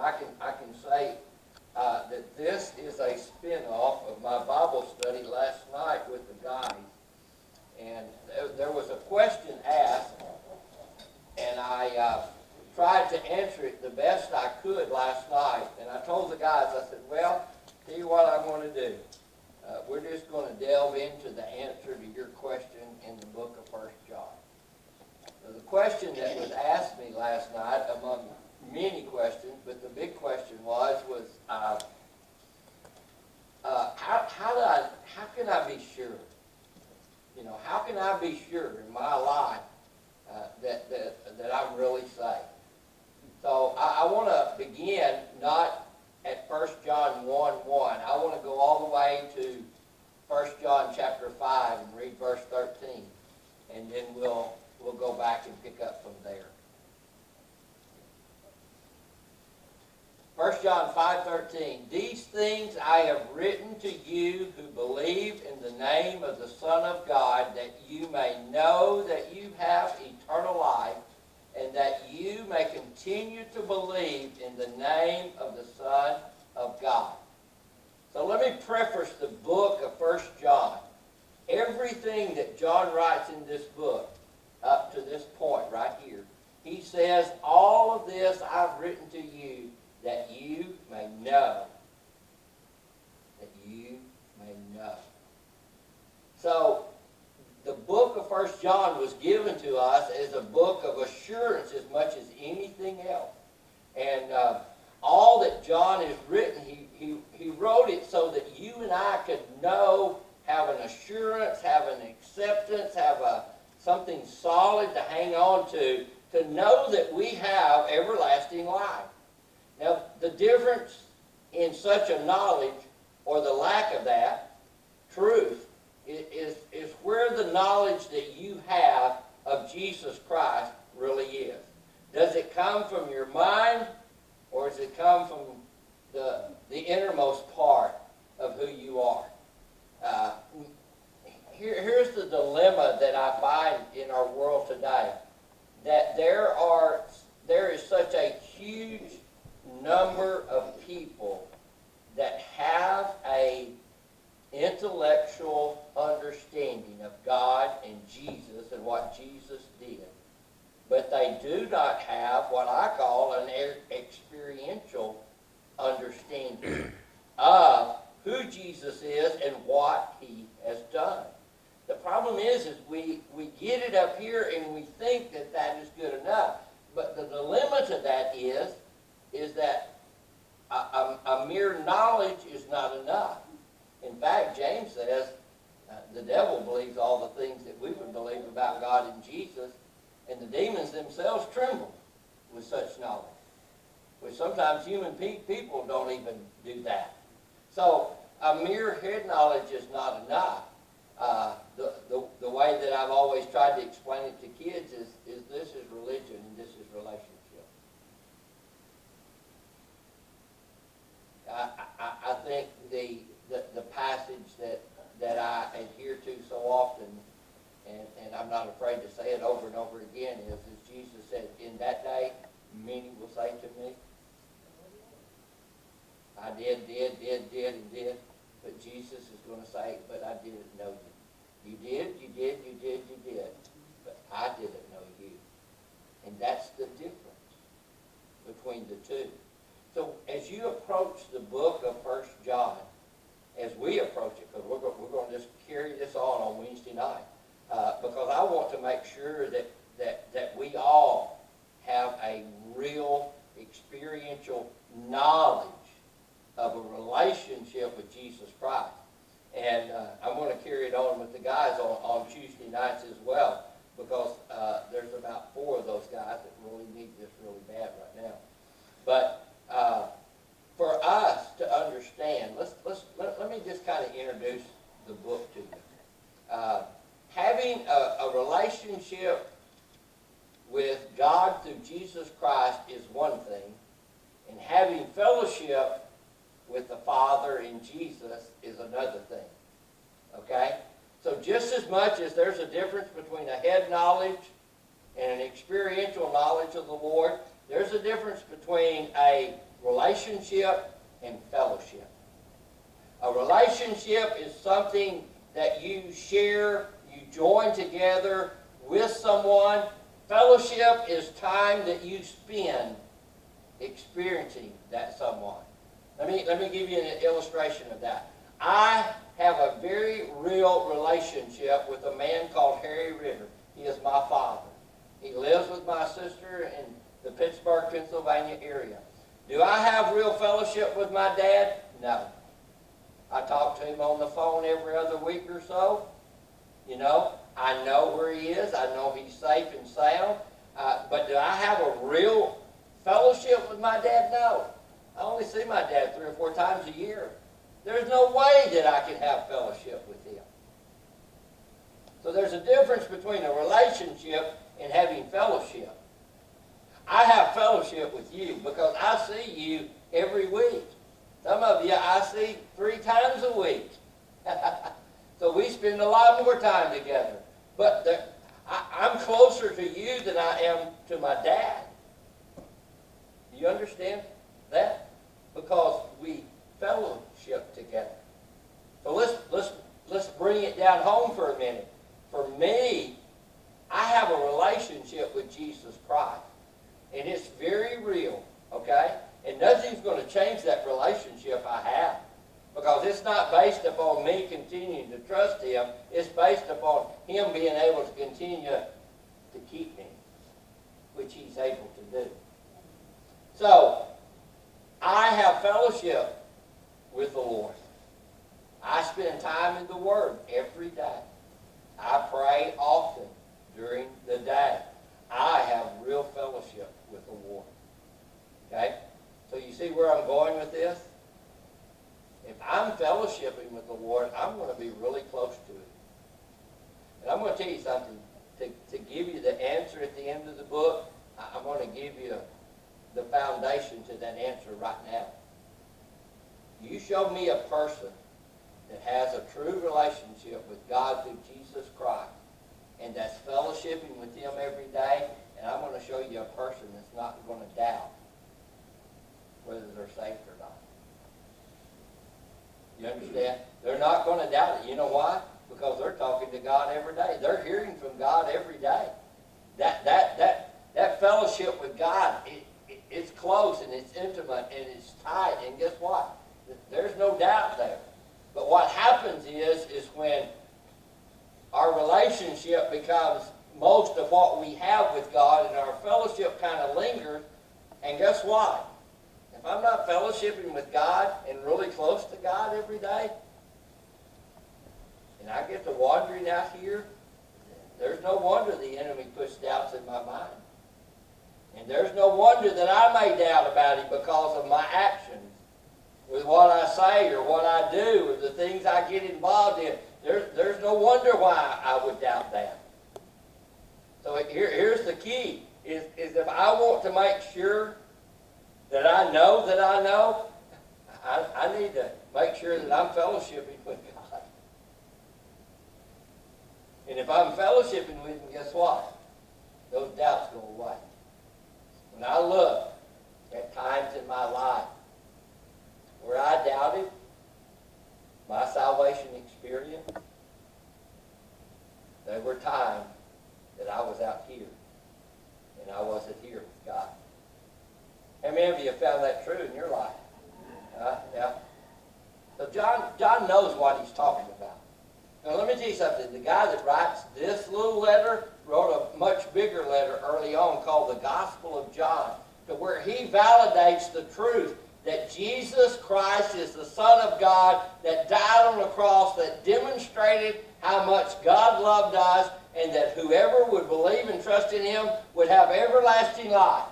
I can say that this is a spin-off of my Bible study last night with the guys. And there was a question asked, and I tried to answer it the best I could last night. And I told the guys, I said, well, tell you what I'm going to do. We're just going to delve into the answer to your question in the book of 1 John. Now, the question that was asked me last night, among many questions, but the big question was how can I be sure? You know, how can I be sure in my life that I'm really saved? So I want to begin not at 1 John 1:1. I want to go all the way to 1 John chapter 5 and read verse 13, and then we'll go back and pick up from there. 1 John 5:13, these things I have written to you who believe in the name of the Son of God, that you may know that you have eternal life, and that you may continue to believe in the name of the Son of God. So let me preface the book of 1 John. Everything that John writes in this book, up to this point right here, he says, all of this I've written to you that you may know. That you may know. So, the book of 1 John was given to us as a book of assurance as much as anything else. And all that John has written, he wrote it so that you and I could know, have an assurance, have an acceptance, have something solid to hang on to know that we have everlasting life. Now, the difference in such a knowledge, or the lack of that, truth, is where the knowledge that you have of Jesus Christ really is. Does it come from your mind, or does it come from the innermost part of who you are? Here's the dilemma that I find in our world today, that there is such a huge number of people that have a intellectual understanding of God and Jesus and what Jesus did, but they do not have what I call an experiential understanding of who Jesus is and what he has done. The problem is we get it up here and we think that that is good enough, but the dilemma to that is that a mere knowledge is not enough. In fact, James says the devil believes all the things that we would believe about God and Jesus, and the demons themselves tremble with such knowledge, which sometimes human people don't even do that. So a mere head knowledge is not enough. The way that I've always tried to explain it to kids is this is religion and this is relationship. I think the passage that I adhere to so often, and I'm not afraid to say it over and over again, is as Jesus said, in that day, many will say to me, I did, and did. But Jesus is going to say, but I didn't know you. You did. But I didn't know you. And that's the difference between the two. So as you approach the book of 1 John, as we approach it, because we're going to just carry this on Wednesday night, because I want to make sure that we all have a real experiential knowledge of a relationship with Jesus Christ. And I'm going to carry it on with the guys on Tuesday nights as well, because there's about 4 of those guys that really need this really bad right now. But for us to understand, let me just kind of introduce the book to you. Having a relationship with God through Jesus Christ is one thing, and having fellowship with the Father in Jesus is another thing. Okay? So just as much as there's a difference between a head knowledge and an experiential knowledge of the Lord, there's a difference between a relationship and fellowship. A relationship is something that you share, you join together with someone. Fellowship is time that you spend experiencing that someone. Let me give you an illustration of that. I have a very real relationship with a man called Harry Ritter. He is my father. He lives with my sister in the Pittsburgh, Pennsylvania area. Do I have real fellowship with my dad? No. I talk to him on the phone every other week or so. You know, I know where he is. I know he's safe and sound. But do I have a real fellowship with my dad? No. I only see my dad 3 or 4 times a year. There's no way that I can have fellowship with him. So there's a difference between a relationship and having fellowship. I have fellowship with you because I see you every week. Some of you I see 3 times a week. So we spend a lot more time together. But I'm closer to you than I am to my dad. Do you understand that? Because we fellowship together. So let's bring it down home for a minute. For me, I have a relationship with Jesus Christ. And it's very real, okay? And nothing's going to change that relationship I have. Because it's not based upon me continuing to trust him. It's based upon him being able to continue to keep me, which he's able to do. So, I have fellowship with the Lord. I spend time in the Word every day. I pray often during the day. I have real fellowship with the Lord. Okay? So you see where I'm going with this? If I'm fellowshipping with the Lord, I'm going to be really close to Him. And I'm going to tell you something. To give you the answer at the end of the book, I'm going to give you the foundation to that answer right now. You show me a person that has a true relationship with God through Jesus Christ, and that's fellowshipping with Him every day, and I'm going to show you a person that's not going to doubt whether they're saved or not. You understand? They're not going to doubt it. You know why? Because they're talking to God every day. They're hearing from God every day. That fellowship with God, it's close and it's intimate and it's tight. And guess what? There's no doubt there. But what happens is when our relationship becomes most of what we have with God and our fellowship kind of lingers, and guess what? If I'm not fellowshipping with God and really close to God every day, and I get to wandering out here, there's no wonder the enemy puts doubts in my mind. And there's no wonder that I may doubt about Him because of my actions, with what I say or what I do or the things I get involved in. There's no wonder why I would doubt that. So here's the key, is if I want to make sure that I know, I need to make sure that I'm fellowshipping with God. And if I'm fellowshipping with Him, guess what? Those doubts go away. When I look at times in my life where I doubted my salvation experience, there were times that I was out here and I wasn't here with God. How many of you have found that true in your life? Yeah. So John knows what he's talking about. Now let me tell you something. The guy that writes this little letter wrote a much bigger letter early on called the Gospel of John, to where he validates the truth that Jesus Christ is the Son of God that died on the cross, that demonstrated how much God loved us, and that whoever would believe and trust in Him would have everlasting life.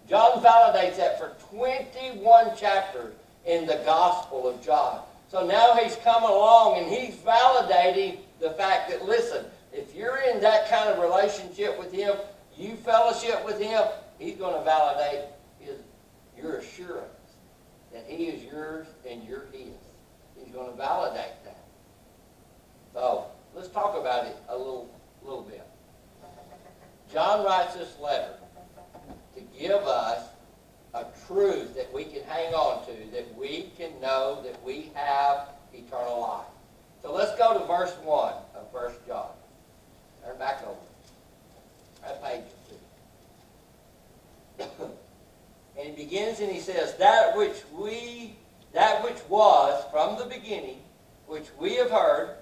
John validates that for 21 chapters in the Gospel of John. So now he's come along and he's validating the fact that, listen, if you're in that kind of relationship with Him, you fellowship with Him, He's going to validate your assurance that He is yours and you're His. He's going to validate that. So let's talk about it a little bit. John writes this letter to give us a truth that we can hang know that we have eternal life. So let's go to verse 1 of 1 John. Turn back over. That page or two. And he begins and he says, that which was from the beginning, which we have heard,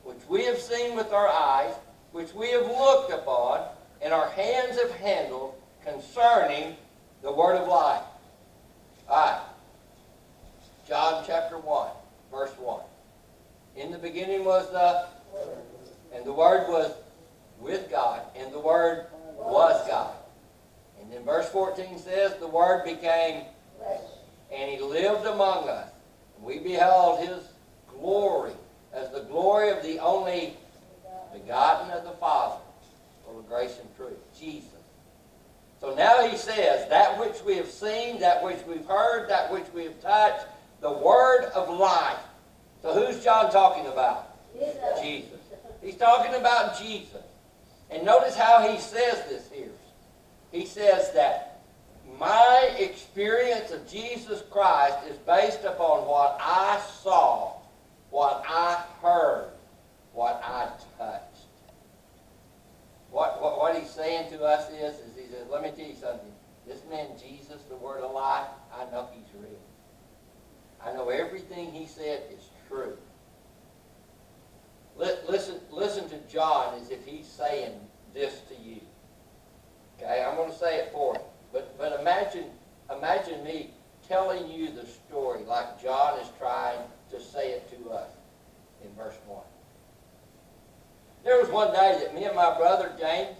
which we have seen with our eyes, which we have looked upon, and our hands have handled concerning the word of life. All right. John chapter 1, verse 1. In the beginning was the Word, and the Word was with God, and the Word was God. And then verse 14 says, the Word became flesh, and He lived among us. And we beheld His glory as the glory of the only begotten of the Father, full of grace and truth, Jesus. So now he says, that which we have seen, that which we've heard, that which we have touched, the word of life. So who's John talking about? Jesus. He's talking about Jesus. And notice how he says this here. He says that my experience of Jesus Christ is based upon what I saw, what I heard, what I touched. What he's saying to us is he says, let me tell you something. This man Jesus, the word of life, I know he's real. I know everything he said is true. Listen to John as if he's saying this to you. Okay, I'm going to say it for him. But imagine me telling you the story like John is trying to say it to us in verse 1. There was one day that me and my brother James,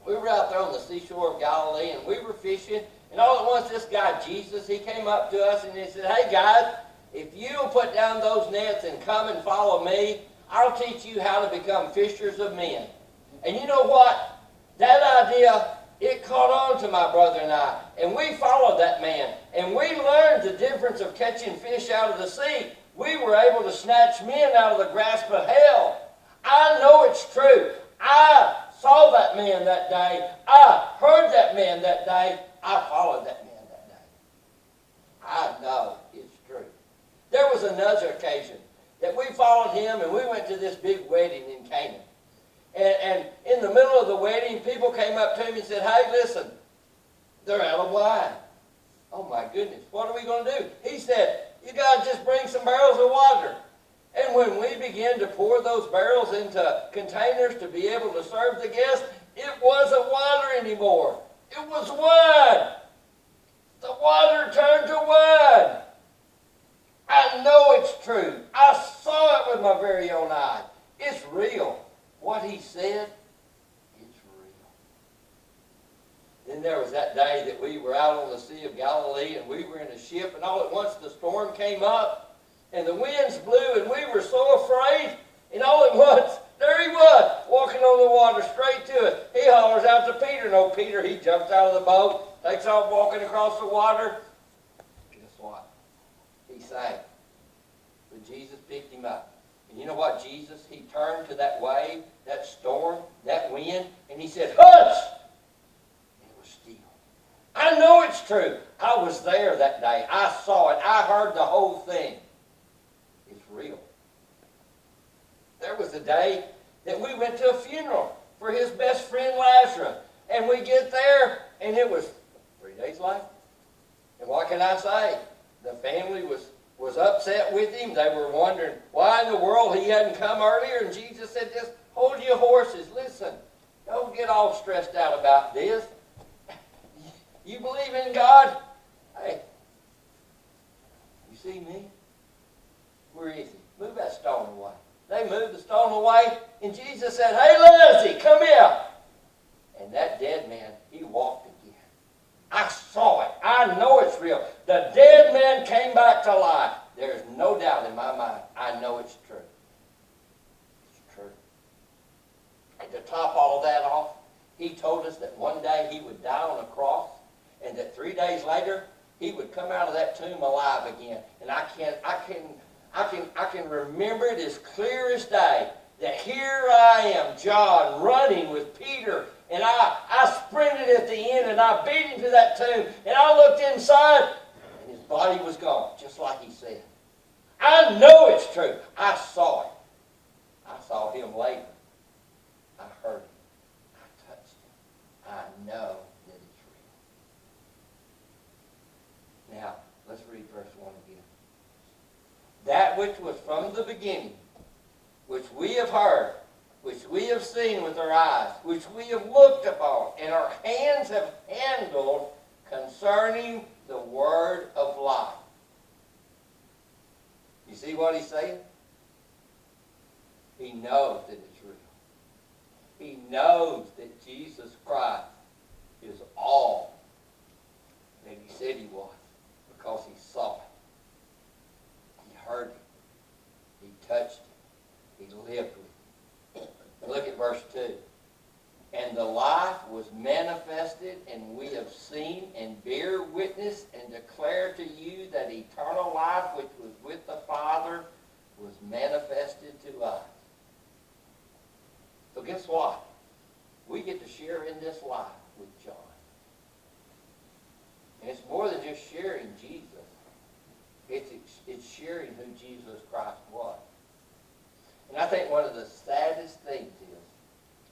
we were out there on the seashore of Galilee and we were fishing, and all at once this guy Jesus, he came up to us and he said, hey guys, if you'll put down those nets and come and follow me, I'll teach you how to become fishers of men. And you know what? That idea, it caught on to my brother and I, and we followed that man, and we learned the difference of catching fish out of the sea. We were able to snatch men out of the grasp of hell. I know it's true. I saw that man that day. I heard that man that day. I followed that man that day. I know it's true. There was another occasion that we followed him and we went to this big wedding in Canaan. And in the middle of the wedding, people came up to him and said, hey, listen, they're out of wine. Oh my goodness, what are we going to do? He said, you guys just bring some barrels of water. And when we began to pour those barrels into containers to be able to serve the guests, it wasn't water anymore. It was wine. The water turned to wine. I know it's true. I saw it with my very own eyes. It's real. What he said, it's real. Then there was that day that we were out on the Sea of Galilee and we were in a ship, and all at once the storm came up and the winds blew and we were so afraid, and all at once there he was walking on the water straight to us. He hollers out to Peter, and old Peter, he jumps out of the boat, takes off walking across the water. Guess what? He sank. But Jesus picked him up. And you know what, Jesus, he turned to that wave, that storm, that wind, and he said, hush! And it was still. I know it's true. I was there that day. I saw it. I heard the whole thing. It's real. There was a day that we went to a funeral for his best friend Lazarus. And we get there, and it was 3 days later. And what can I say? The family was upset with him. They were wondering why in the world he hadn't come earlier. And Jesus said, just hold your horses. Listen, don't get all stressed out about this. You believe in God? Hey, you see me? Where is he? Move that stone away. They moved the stone away, and Jesus said, hey, Leslie, come here. And that dead man, he walked again. I saw it. I know it's real. The dead man came back to life. There's no doubt in my mind. I know it's true. It's true. And to top all that off, he told us that one day he would die on a cross, and that 3 days later he would come out of that tomb alive again. And I can remember it as clear as day that here I am, John, running with Peter, and I sprinted at the end and I beat him to that tomb, and I looked inside and his body was gone, just like he said. I know it's true. I saw it. I saw him later. I heard him. I touched him. I know that it's real. Now, let's read verse 1 again. That which was from the beginning, which we have heard, which we have seen with our eyes, which we have looked upon, and our hands have handled concerning the word of life. You see what he's saying? He knows that it's real. He knows that Jesus Christ is all that he said he was, because he saw it. He heard it. He touched it. He lived with it. Look at verse 2. And the life was manifested, and we have seen and bear witness and declare to you that eternal life which was with the Father was manifested to us. So guess what? We get to share in this life with John. And it's more than just sharing Jesus. It's sharing who Jesus Christ was. And I think one of the saddest things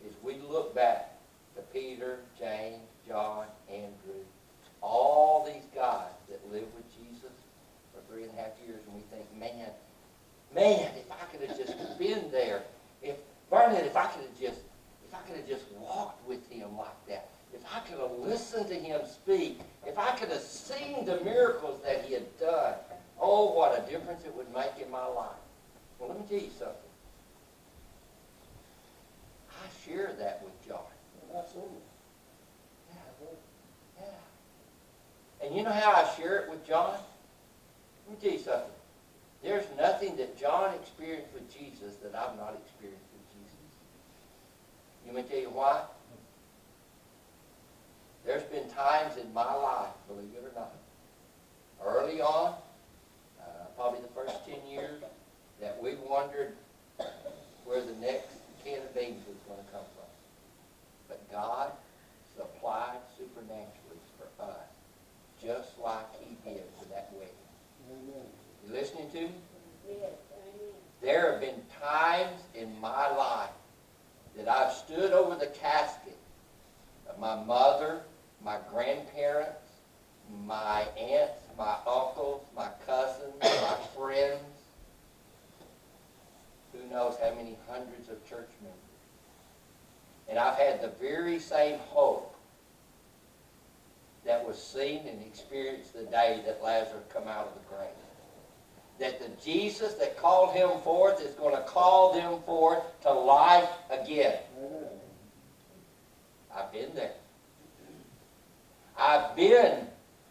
is we look back to Peter, James, John, Andrew, all these guys that lived with Jesus for 3.5 years, and we think, man, if I could have just been there, if I could have just walked with him like that, if I could have listened to him speak, if I could have seen the miracles that he had done, oh, what a difference it would make in my life. Well, let me tell you something. I share that with John. Absolutely. Yeah. And you know how I share it with John? Let me tell you something. There's nothing that John experienced with Jesus that I've not experienced with Jesus. You want me to tell you why? There's been times in my life, believe it or not, early on, probably the first 10 years, that we wondered where the next can of beans was going to come from. But God supplied supernaturally for us, just like he did for that wedding. Amen. You listening to me? Yes, amen. There have been times in my life that I've stood over the casket of my mother, my grandparents, my aunts, my uncles, my cousins, my friends, who knows how many hundreds of church members. And I've had the very same hope that was seen and experienced the day that Lazarus come out of the grave. That the Jesus that called him forth is going to call them forth to life again. Amen. I've been there. I've been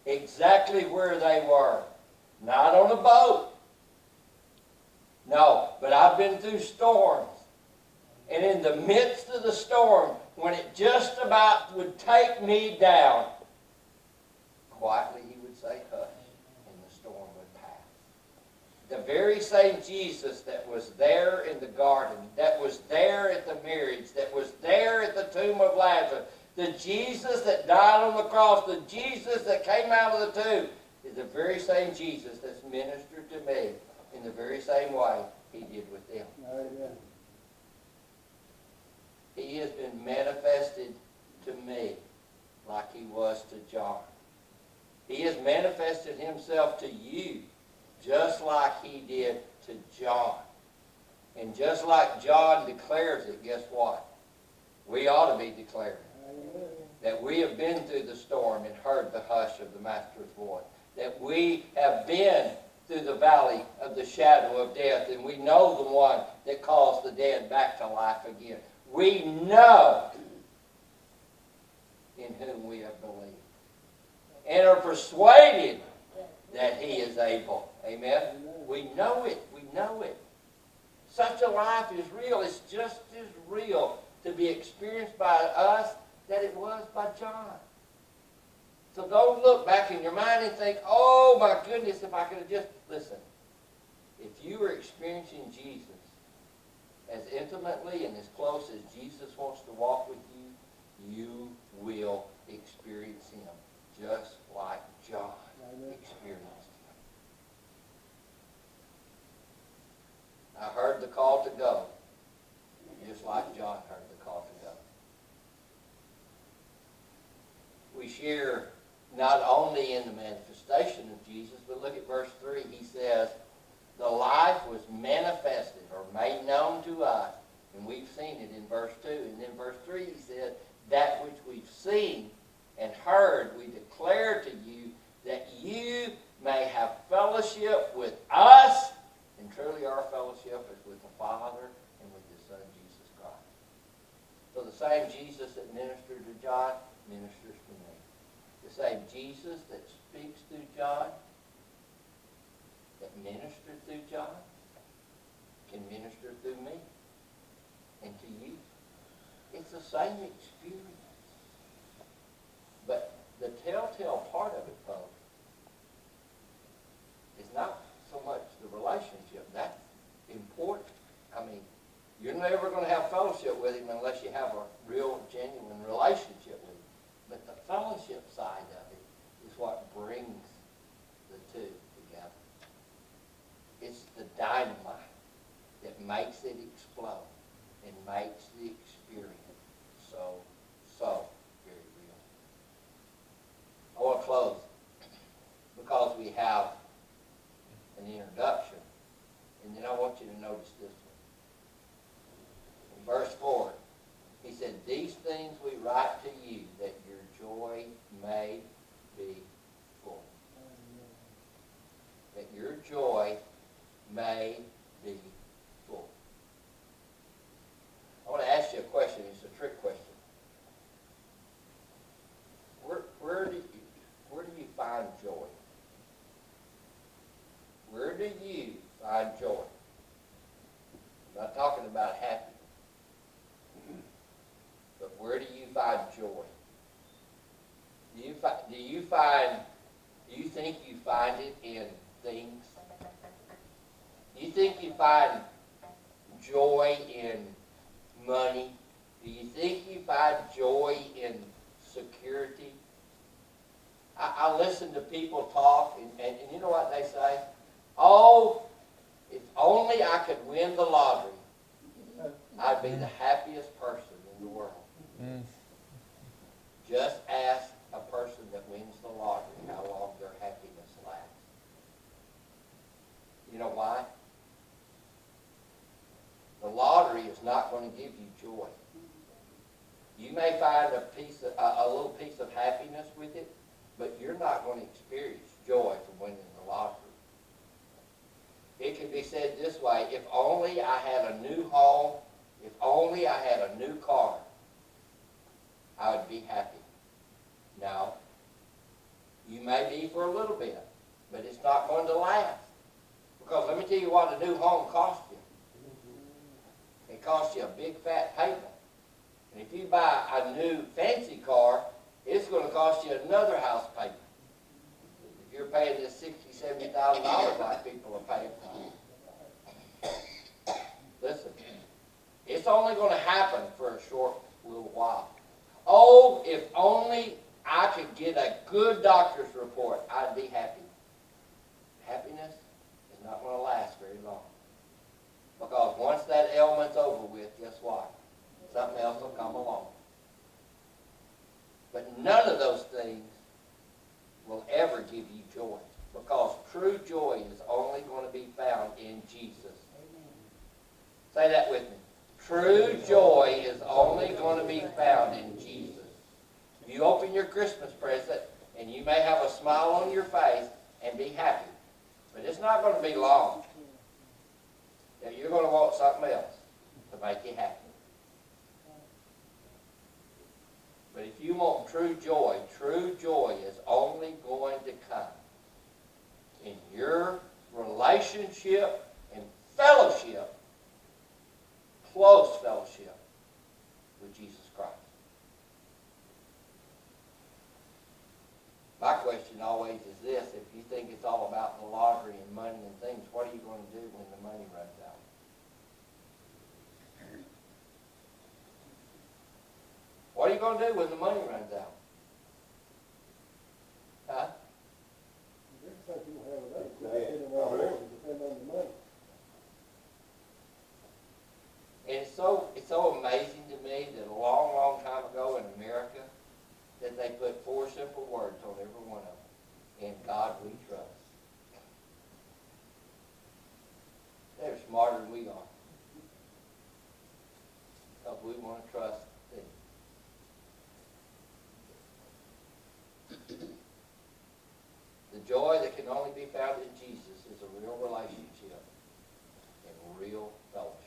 exactly where they were. Not on a boat. No, but I've been through storms. And in the midst of the storm, when it just about would take me down, quietly he would say, hush, and the storm would pass. The very same Jesus that was there in the garden, that was there at the marriage, that was there at the tomb of Lazarus, the Jesus that died on the cross, the Jesus that came out of the tomb, is the very same Jesus that's ministered to me in the very same way he did with them. Amen. He has been manifested to me like he was to John. He has manifested himself to you just like he did to John. And just like John declares it, guess what? We ought to be declaring Amen. that we have been through the storm and heard the hush of the Master's voice. That we have been through the valley of the shadow of death, and we know the one that calls the dead back to life again. We know in whom we have believed and are persuaded that he is able. Amen? We know it. We know it. Such a life is real. It's just as real to be experienced by us that it was by John. So don't look back in your mind and think, oh my goodness, if I could have just... Listen, if you are experiencing Jesus as intimately and as close as Jesus wants to walk with you, you will experience him just like John experienced him. the call to go, just like John heard the call to go. We share not only in the manifestation of Jesus, but look at verse 3. He says, the life was manifested or made known to us, and we've seen it in verse 2. And then verse 3, he said, that which we've seen and heard, we declare to you, that you may have fellowship with us. And truly our fellowship is with the Father and with His Son, Jesus Christ. So the same Jesus that ministered to John ministers to me. The same Jesus that speaks through John, that ministered through John, can minister through me and to you. It's the same experience. But the telltale part of it, folks, is not so much the relationship. That's important. I mean, you're never going to have fellowship with Him unless you have a real, genuine relationship with Him. But the fellowship side of it is what brings the two together. It's the dynamite that makes it explode and makes the experience so very real. I want to close because we have an introduction, and then I want you to notice this one. In verse 4, he said, these things we write to you that your joy may be full. That your joy may be full. I want to ask you a question. It's a trick question. Where do you find joy? Where do you find joy? I'm not talking about happiness. But where do you find joy? Do you think you find it in things? Do you think you find joy in money? Do you think you find joy in security? I listen to people talk, and you know what they say? Oh, if only I could win the lottery, I'd be the happiest person in the world. Just ask a person that wins the lottery how long their happiness lasts. You know why? The lottery is not going to give you joy. You may find a little piece of happiness with it, but you're not going to experience joy from winning the lottery. It can be said this way: if only I had a new home, if only I had a new car, I would be happy. No. You may be for a little bit, but it's not going to last. Because let me tell you what a new home costs you. It costs you a big fat payment. And if you buy a new fancy car, it's going to cost you another house payment. If you're paying this $60,000, $70,000 like people are paying for. Listen, it's only going to happen for a short little while. Oh, if only I could get a good doctor's report, I'd be happy. Happiness is not going to last very long. Because once that ailment's over with, guess what? Something else will come along. But none of those things will ever give you joy. Because true joy is only going to be found in Jesus. Amen. Say that with me. True joy is only going to be found in Jesus. You open your Christmas present, and you may have a smile on your face and be happy. But it's not going to be long. You're going to want something else to make you happy. But if you want true joy is only going to come in your relationship and fellowship, close fellowship with Jesus Christ. My question always is this: if you think it's all about the lottery and money and things, what are you going to do when the money runs out? What are you going to do when the money runs out? Huh? can only be found in Jesus is a real relationship and real fellowship.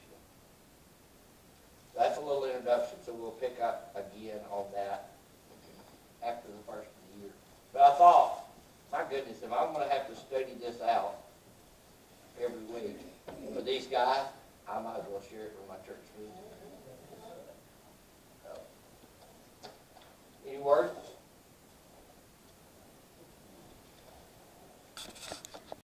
That's a little introduction, so we'll pick up again on that after the first of the year. But I thought, my goodness, if I'm going to have to study this out every week for these guys, I might as well share it with my church meeting.